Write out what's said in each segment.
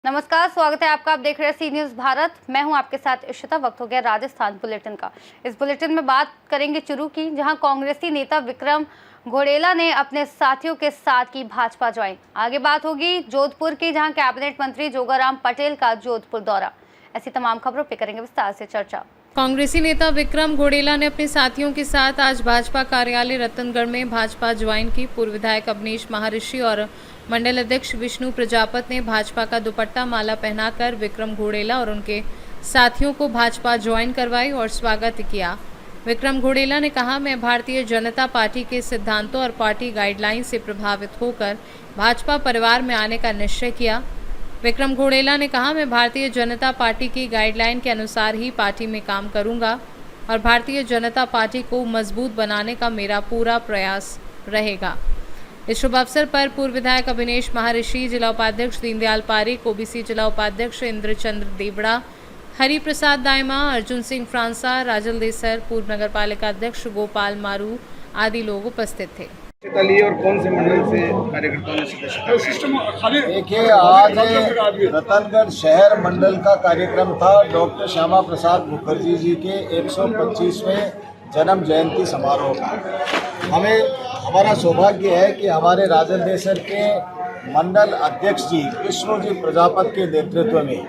नमस्कार, स्वागत है आपका। आप देख रहे हैं सी न्यूज़ भारत। मैं हूं आपके साथ इशिता। वक्त हो गया राजस्थान बुलेटिन का। इस बुलेटिन में बात करेंगे चुरू की, जहां कांग्रेसी नेता विक्रम घोडेला ने अपने साथियों के साथ की भाजपा ज्वाइन। आगे बात होगी जोधपुर की, जहां कैबिनेट मंत्री जोगाराम पटेल का जोधपुर दौरा। ऐसी तमाम खबरों पर करेंगे विस्तार से चर्चा। कांग्रेसी नेता विक्रम घोडेला ने अपने साथियों के साथ आज भाजपा कार्यालय रतनगढ़ में भाजपा ज्वाइन की। पूर्व विधायक अवनीश महर्षि और मंडल अध्यक्ष विष्णु प्रजापत ने भाजपा का दुपट्टा माला पहनाकर विक्रम घोडेला और उनके साथियों को भाजपा ज्वाइन करवाई और स्वागत किया। विक्रम घोडेला ने कहा, मैं भारतीय जनता पार्टी के सिद्धांतों और पार्टी गाइडलाइन से प्रभावित होकर भाजपा परिवार में आने का निश्चय किया। विक्रम घोडेला ने कहा, मैं भारतीय जनता पार्टी की गाइडलाइन के अनुसार ही पार्टी में काम करूंगा और भारतीय जनता पार्टी को मजबूत बनाने का मेरा पूरा प्रयास रहेगा। इस शुभ अवसर पर पूर्व विधायक अवनीश महर्षि, जिला उपाध्यक्ष दीनदयाल पारिक, ओबीसी जिला उपाध्यक्ष इंद्रचंद्र देवड़ा, हरि प्रसाद दायमा, अर्जुन सिंह फ्रांसा, राजल देसर, पूर्व नगर पालिका अध्यक्ष गोपाल मारू आदि लोग उपस्थित थे। और कौन से मंडल से कार्यकर्ताओं ने सदस्यता? देखिए, आज रतनगढ़ शहर मंडल का कार्यक्रम था। डॉक्टर श्यामा प्रसाद मुखर्जी जी के 125वें जन्म जयंती समारोह का। हमारा सौभाग्य है कि हमारे राजन देसर के मंडल अध्यक्ष जी विष्णु जी प्रजापत के नेतृत्व में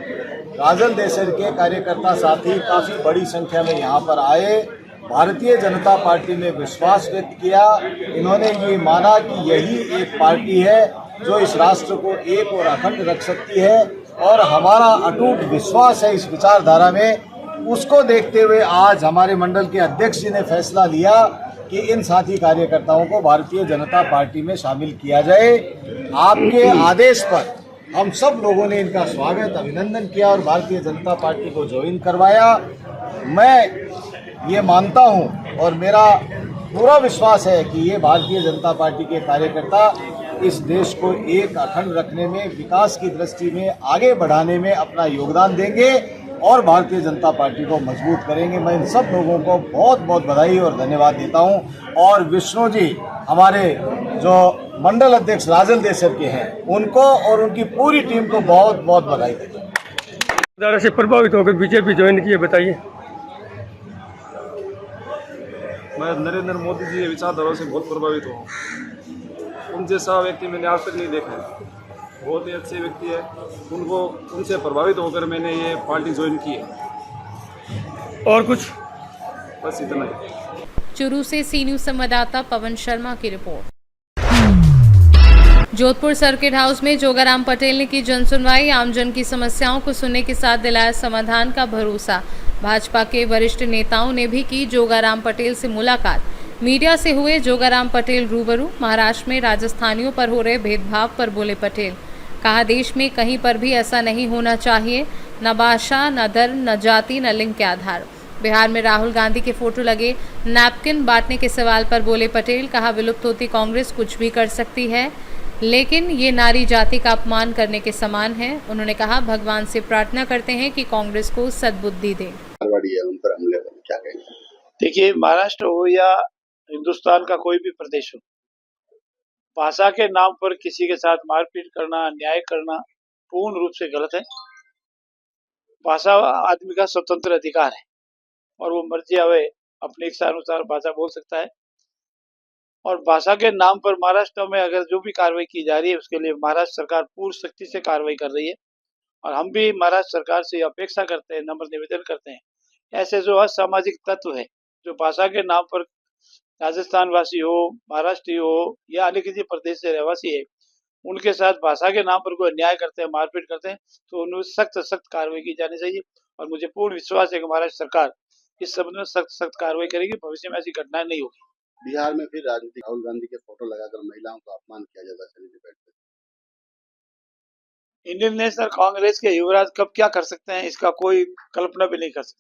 राजन देसर के कार्यकर्ता साथी काफ़ी बड़ी संख्या में यहाँ पर आए। भारतीय जनता पार्टी में विश्वास व्यक्त किया। इन्होंने ये माना कि यही एक पार्टी है जो इस राष्ट्र को एक और अखंड रख सकती है, और हमारा अटूट विश्वास है इस विचारधारा में। उसको देखते हुए आज हमारे मंडल के अध्यक्ष जी ने फैसला लिया कि इन साथी कार्यकर्ताओं को भारतीय जनता पार्टी में शामिल किया जाए। आपके आदेश पर हम सब लोगों ने इनका स्वागत, अभिनंदन किया और भारतीय जनता पार्टी को ज्वाइन करवाया। मैं ये मानता हूँ और मेरा पूरा विश्वास है कि ये भारतीय जनता पार्टी के कार्यकर्ता इस देश को एक अखंड रखने में, विकास की दृष्टि में आगे बढ़ाने में अपना योगदान देंगे और भारतीय जनता पार्टी को मजबूत करेंगे। मैं इन सब लोगों को बहुत बहुत बधाई और धन्यवाद देता हूं। और विष्णु जी, हमारे जो मंडल अध्यक्ष राजन देसर के हैं, उनको और उनकी पूरी टीम को बहुत बहुत बधाई देता हूँ। से प्रभावित होकर बीजेपी ज्वाइन किए, बताइए। मैं नरेंद्र मोदी जी के विचारधारा से बहुत प्रभावित हूँ। उन जैसा व्यक्ति मैंने आज तक नहीं देखा है। बहुत ही अच्छे व्यक्ति है। उनसे प्रभावित होकर मैंने ये पार्टी ज्वाइन की है। और कुछ? बस इतना ही। चुरू से सी न्यूज़ संवाददाता पवन शर्मा की रिपोर्ट। जोधपुर सर्किट हाउस में जोगाराम पटेल ने की जनसुनवाई। आमजन की समस्याओं को सुनने के साथ दिलाया समाधान का भरोसा। भाजपा के वरिष्ठ नेताओं ने भी की जोगाराम पटेल से मुलाकात। मीडिया से हुए जोगाराम पटेल रूबरू। महाराष्ट्र में राजस्थानियों पर हो रहे भेदभाव पर बोले पटेल। कहा, देश में कहीं पर भी ऐसा नहीं होना चाहिए, न भाषा, न धर्म, न जाति, न लिंग के आधार। बिहार में राहुल गांधी के फोटो लगे नैपकिन बांटने के सवाल पर बोले पटेल। कहा, विलुप्त होती कांग्रेस कुछ भी कर सकती है, लेकिन ये नारी जाति का अपमान करने के समान है। उन्होंने कहा, भगवान से प्रार्थना करते हैं कि कांग्रेस को सद्बुद्धि दे। उन पर हमले क्या कहेंगे? देखिए, महाराष्ट्र हो या हिंदुस्तान का कोई भी प्रदेश हो, भाषा के नाम पर किसी के साथ मारपीट करना, अन्याय करना पूर्ण रूप से गलत है। भाषा आदमी का स्वतंत्र अधिकार है और वो मर्जी आवे अपनी इच्छा अनुसार भाषा बोल सकता है। और भाषा के नाम पर महाराष्ट्र में अगर जो भी कार्रवाई की जा रही है, उसके लिए महाराष्ट्र सरकार पूर्ण शक्ति से कार्रवाई कर रही है। और हम भी महाराष्ट्र सरकार से अपेक्षा करते हैं, नम्र निवेदन करते हैं, ऐसे जो असामाजिक तत्व है, जो भाषा के नाम पर राजस्थान वासी हो, महाराष्ट्री हो या अन्य किसी प्रदेश से रहवासी है, उनके साथ भाषा के नाम पर कोई अन्याय करते हैं, मारपीट करते हैं, तो उन्हें सख्त कार्रवाई की जानी चाहिए। और मुझे पूर्ण विश्वास है कि महाराष्ट्र सरकार इस संबंध में सख्त कार्रवाई करेगी। भविष्य में ऐसी घटनाएं नहीं होगी। बिहार में फिर राजनीतिक राहुल गांधी के फोटो लगाकर महिलाओं का अपमान किया जाता है। इंडियन नेशनल कांग्रेस के युवराज कब क्या कर सकते हैं, इसका कोई कल्पना भी नहीं कर सकता।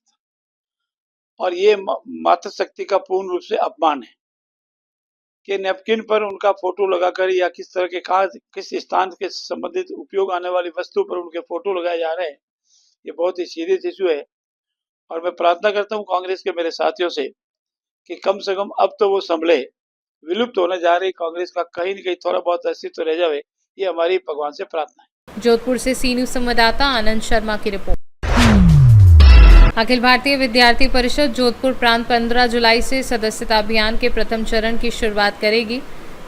और ये मातृशक्ति का पूर्ण रूप से अपमान है कि नैपकिन पर उनका फोटो लगाकर या किस तरह के किस स्थान के संबंधित उपयोग आने वाली वस्तु पर उनके फोटो लगाए जा रहे हैं। ये बहुत ही सीरियस इशू है और मैं प्रार्थना करता हूँ कांग्रेस के मेरे साथियों से कि कम से कम अब तो वो संभले। विलुप्त होने जा रही कांग्रेस का कहीं न कहीं थोड़ा बहुत अस्तित्व रह जावे, ये हमारी भगवान से प्रार्थना है। जोधपुर से सी न्यूज संवाददाता आनंद शर्मा की रिपोर्ट। अखिल भारतीय विद्यार्थी परिषद जोधपुर प्रांत 15 जुलाई से सदस्यता अभियान के प्रथम चरण की शुरुआत करेगी।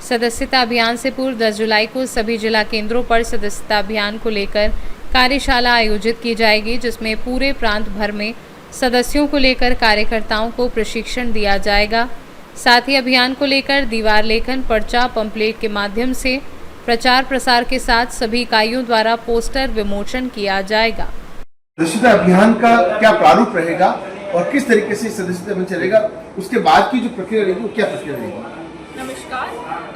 सदस्यता अभियान से पूर्व 10 जुलाई को सभी जिला केंद्रों पर सदस्यता अभियान को लेकर कार्यशाला आयोजित की जाएगी, जिसमें पूरे प्रांत भर में सदस्यों को लेकर कार्यकर्ताओं को प्रशिक्षण दिया जाएगा। साथ ही अभियान को लेकर दीवार लेखन, पर्चा, पंपलेट के माध्यम से प्रचार प्रसार के साथ सभी इकाइयों द्वारा पोस्टर विमोचन किया जाएगा। सदस्यता अभियान का क्या प्रारूप रहेगा और किस तरीके से सदस्यता अभियान चलेगा, उसके बाद की जो प्रक्रिया रहेगी वो क्या प्रक्रिया रहेगी? नमस्कार।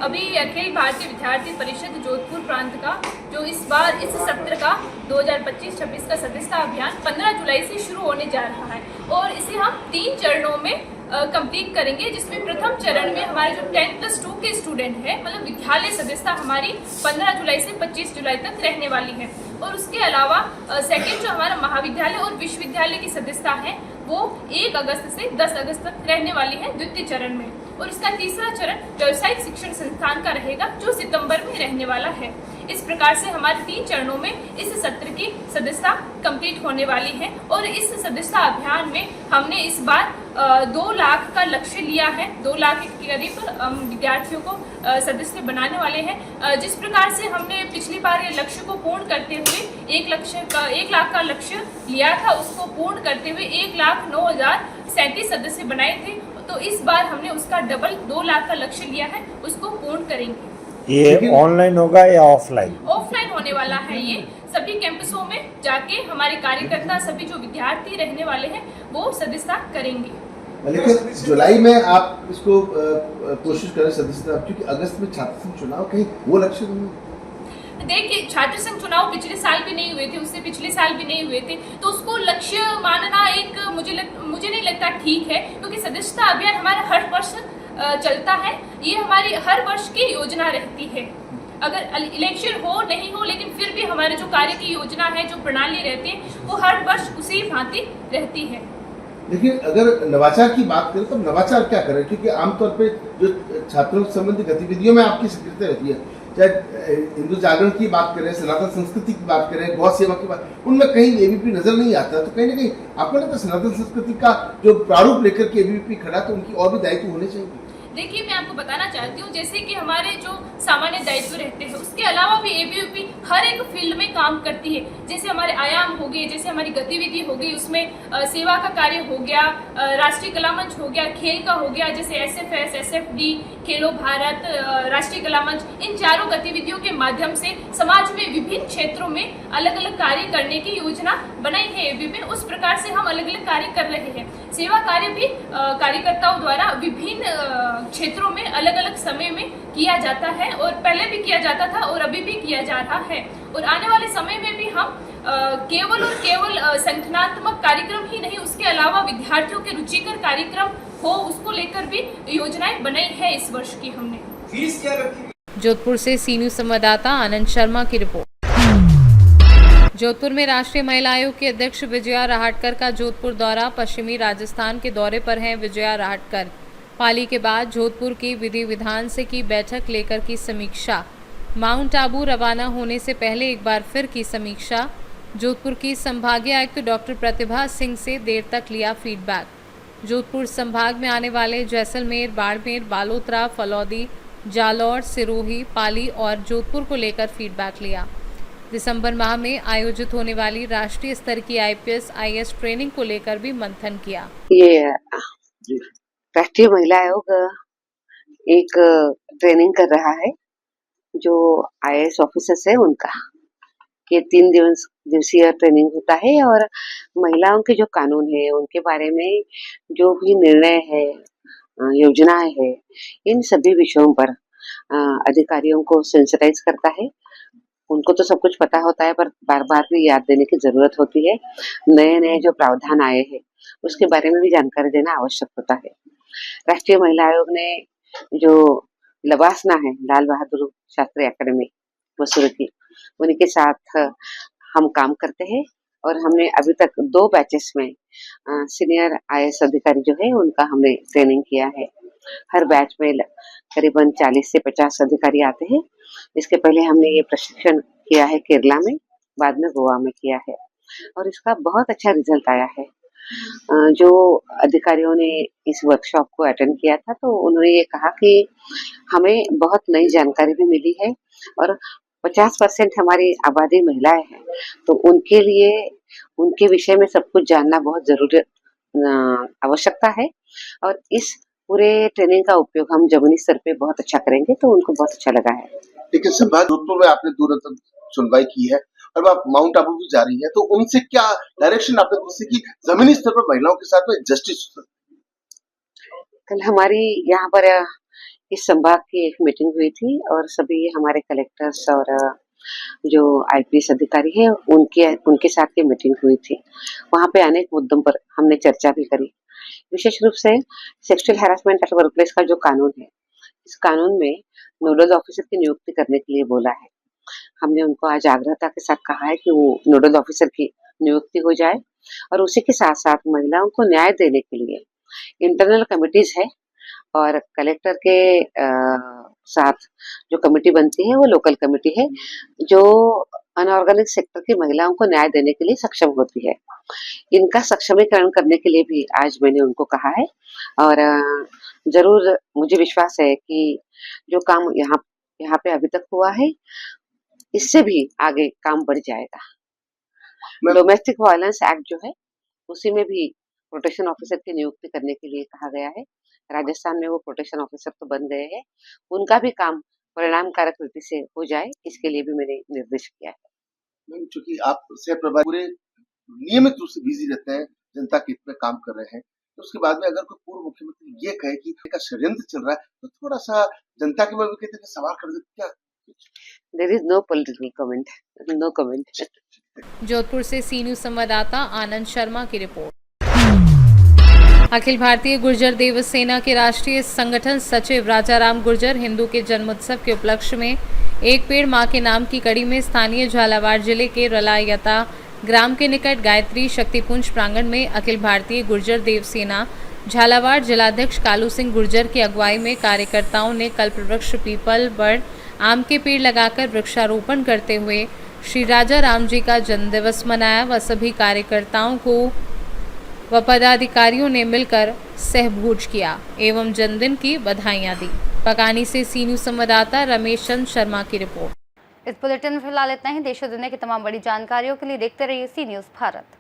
अभी अखिल भारतीय विद्यार्थी परिषद जोधपुर प्रांत का जो इस सत्र का 2025-26 का सदस्यता अभियान 15 जुलाई से शुरू होने जा रहा है और इसे हम 3 चरणों में कंप्लीट करेंगे, जिसमें प्रथम चरण में हमारे जो 10+2 के स्टूडेंट हैं, मतलब विद्यालय सदस्यता हमारी 15 जुलाई से 25 जुलाई तक रहने वाली है और उसके अलावा सेकेंड जो हमारा महाविद्यालय और विश्वविद्यालय की सदस्यता है वो 1 अगस्त से 10 अगस्त तक रहने वाली है द्वितीय चरण में, और इसका तीसरा चरण व्यावसायिक शिक्षण संस्थान का रहेगा जो सितंबर में रहने वाला है। इस प्रकार से हमारे 3 चरणों में इस सत्र की सदस्यता कंप्लीट होने वाली है और इस सदस्यता अभियान में हमने इस बार 2 लाख का लक्ष्य लिया है। 2 लाख के करीब विद्यार्थियों को सदस्य बनाने वाले हैं। जिस प्रकार से हमने पिछली बार ये लक्ष्य को पूर्ण करते हुए 1 लाख का लक्ष्य लिया था, उसको पूर्ण करते हुए 1,09,037 सदस्य बनाए थे, तो इस बार हमने उसका डबल 2 लाख का लक्ष्य लिया है, उसको पूर्ण करेंगे। ये ऑनलाइन होगा या ऑफलाइन? ऑफलाइन होने वाला है। ये सभी कैंपसों में जाके हमारे कार्यकर्ता, सभी जो विद्यार्थी रहने वाले हैं वो सदस्यता करेंगे। लेकिन जुलाई में आप इसको कोशिश करें सदस्यता, क्योंकि अगस्त में छात्र संघ चुनाव, कहीं वो लक्ष्य नहीं? देखिए, छात्र संघ चुनाव पिछले साल भी नहीं हुए थे, उससे पिछले साल भी नहीं हुए थे, तो उसको लक्ष्य मानना एक मुझे नहीं लगता ठीक है, क्योंकि सदस्यता अभियान हमारा हर वर्ष चलता है। ये हमारी हर वर्ष की योजना रहती है। अगर इलेक्शन हो नहीं हो, लेकिन फिर भी हमारे जो कार्य की योजना है, जो प्रणाली रहती है, वो हर वर्ष उसी भांति रहती है। लेकिन अगर नवाचार की बात करें तो नवाचार क्या करें, क्योंकि आमतौर पे जो छात्रों से संबंधित गतिविधियों में आपकी सक्रियता रहती है, चाहे हिंदू जागरण की बात करें, सनातन संस्कृति की बात करें, गौ सेवा की बात, उनमें कहीं एबीपी नजर नहीं आता, तो कहीं ना कहीं आपको लगता है सनातन संस्कृति का जो प्रारूप लेकर के एबीपी खड़ा, तो उनकी और भी दायित्व होने चाहिए? देखिए, मैं आपको बताना चाहती हूँ, जैसे कि हमारे जो सामान्य दायित्व रहते हैं, उसके अलावा भी एबीवीपी हर एक फील्ड में काम करती है। जैसे हमारे आयाम हो गए, जैसे हमारी गतिविधि हो गई, उसमें सेवा का कार्य हो गया, राष्ट्रीय कला मंच हो गया, खेल का हो गया, जैसे एसएफएस, एसएफडी, खेलो भारत, राष्ट्रीय कला मंच, इन चारों गतिविधियों के माध्यम से समाज में विभिन्न क्षेत्रों में अलग अलग कार्य करने की योजना बनाई है एबीवीपी। उस प्रकार से हम अलग अलग कार्य कर रहे हैं। सेवा कार्य भी कार्यकर्ताओं द्वारा विभिन्न क्षेत्रों में अलग अलग समय में किया जाता है, और पहले भी किया जाता था और अभी भी किया जा रहा है, और आने वाले समय में भी हम केवल और केवल संगठनात्मक कार्यक्रम ही नहीं, उसके अलावा विद्यार्थियों के रुचिकर कार्यक्रम हो, उसको लेकर भी योजनाएं बनाई है इस वर्ष की हमने। फीस क्या रखी? जोधपुर से सी न्यूज संवाददाता आनंद शर्मा की रिपोर्ट। जोधपुर में राष्ट्रीय महिला आयोग की अध्यक्ष विजया राहटकर का जोधपुर दौरा। पश्चिमी राजस्थान के दौरे पर हैं विजया राहटकर। पाली के बाद जोधपुर की विधि विधान से की बैठक लेकर की समीक्षा। माउंट आबू रवाना होने से पहले एक बार फिर की समीक्षा। जोधपुर की संभागीय आयुक्त डॉक्टर प्रतिभा सिंह से देर तक लिया फीडबैक। जोधपुर संभाग में आने वाले जैसलमेर, बाड़मेर, बालोतरा, फलौदी, जालौर, सिरोही, पाली और जोधपुर को लेकर फीडबैक लिया। दिसंबर माह में आयोजित होने वाली राष्ट्रीय स्तर की आईपीएस आईएएस ट्रेनिंग को लेकर भी मंथन किया। ये राष्ट्रीय महिला आयोग एक ट्रेनिंग कर रहा है जो आईएएस ऑफिसर्स है उनका, कि 3 दिवसीय ट्रेनिंग होता है, और महिलाओं के जो कानून है उनके बारे में जो भी निर्णय है, योजनाएं है, इन सभी विषयों पर अधिकारियों को सेंसिटाइज करता है। उनको तो सब कुछ पता होता है, पर बार बार भी याद देने की जरूरत होती है। नए नए जो प्रावधान आए हैं उसके बारे में भी जानकारी देना आवश्यक होता है। राष्ट्रीय महिला आयोग ने जो लबासना है लाल बहादुर शास्त्री एकेडमी वो शुरू की, उन्हीं के साथ हम काम करते हैं और हमने अभी तक 2 बैचेस में सीनियर IAS अधिकारी जो है उनका हमने ट्रेनिंग किया है। हर बैच में करीबन 40 से 50 अधिकारी आते हैं। इसके पहले हमने ये प्रशिक्षण किया है केरला में, बाद में गोवा में किया है और इसका बहुत अच्छा रिजल्ट आया है। जो अधिकारियों ने इस वर्कशॉप को अटेंड किया था तो उन्होंने ये कहा कि हमें बहुत नई जानकारी भी मिली है और 50% हमारी आबादी महिलाएं हैं, तो उनके लिए उनके विषय में सब कुछ जानना बहुत जरूरी आवश्यकता है और इस पूरे ट्रेनिंग का उपयोग हम जमीनी स्तर पे बहुत अच्छा करेंगे, तो उनको बहुत अच्छा लगा है। लेकिन संभाग जोधपुर में आपने दूरदर्शन सुनवाई की है और आप माउंट आबू भी जा रही है, तो उनसे क्या डायरेक्शन आपने उससे की जमीनी स्तर पर महिलाओं के साथ में जस्टिस? कल हमारी यहाँ पर इस संभाग की एक मीटिंग हुई थी और सभी हमारे कलेक्टर्स और जो IPS अधिकारी हैं उनके साथ ये मीटिंग हुई थी। वहाँ पे अनेक मुद्दों पर हमने चर्चा भी करी। विशेष रूप से sexual harassment at work place का जो कानून है, इस कानून में नोडल ऑफिसर की नियुक्ति करने के लिए बोला है। हमने उनको आज आग्रहता के साथ कहा है कि वो नोडल ऑफिसर की नियुक्ति हो जाए और उसी के साथ साथ महिलाओं को न्याय देने के लिए इंटरनल कमिटीज है और कलेक्टर के साथ जो कमेटी बनती है वो लोकल कमेटी है जो अनऑर्गेनाइज सेक्टर की महिलाओं को न्याय देने के लिए सक्षम होती है। इनका सक्षमीकरण करने के लिए भी आज मैंने उनको कहा है और जरूर मुझे विश्वास है कि जो काम यहाँ पे अभी तक हुआ है इससे भी आगे काम बढ़ जाएगा। डोमेस्टिक वायलेंस एक्ट जो है उसी में भी प्रोटेक्शन ऑफिसर की नियुक्ति करने के लिए कहा गया है। राजस्थान में वो प्रोटेक्शन ऑफिसर तो बन गए हैं, उनका भी काम परिणामकारक रीति से हो जाए, इसके लिए भी मैंने निर्देश किया है। चूंकि आप सह प्रभारी पूरे नियमित रूप से बिजी रहते हैं, जनता के हित में काम कर रहे हैं, तो उसके बाद में अगर कोई पूर्व मुख्यमंत्री ये कहे कि का षड्यंत्र चल रहा है तो थोड़ा सा जनता के मन में कहते हैं सवाल कर देते क्या? There is no political comment. No comment. Jodhpur से सी न्यूज संवाददाता आनंद शर्मा की रिपोर्ट। अखिल भारतीय गुर्जर देव सेना के राष्ट्रीय संगठन सचिव राजाराम गुर्जर हिंदू के जन्मोत्सव के उपलक्ष्य में एक पेड़ मां के नाम की कड़ी में स्थानीय झालावाड़ जिले के रलायता ग्राम के निकट गायत्री शक्तिपुंज प्रांगण में अखिल भारतीय गुर्जर देव सेना झालावाड़ जिलाध्यक्ष कालू सिंह गुर्जर की अगुवाई में कार्यकर्ताओं ने कल्पवृक्ष पीपल बड़ आम के पेड़ लगाकर वृक्षारोपण करते हुए श्री राजा राम जी का जन्मदिवस मनाया व सभी कार्यकर्ताओं को व पदाधिकारियों ने मिलकर सहभोज किया एवं जन्मदिन की बधाइयां दी। पकानी से सी न्यूज संवाददाता रमेश चंद्र शर्मा की रिपोर्ट। इस बुलेटिन में फिलहाल इतना ही। देश और दुनिया की तमाम बड़ी जानकारियों के लिए देखते रहिए सी न्यूज भारत।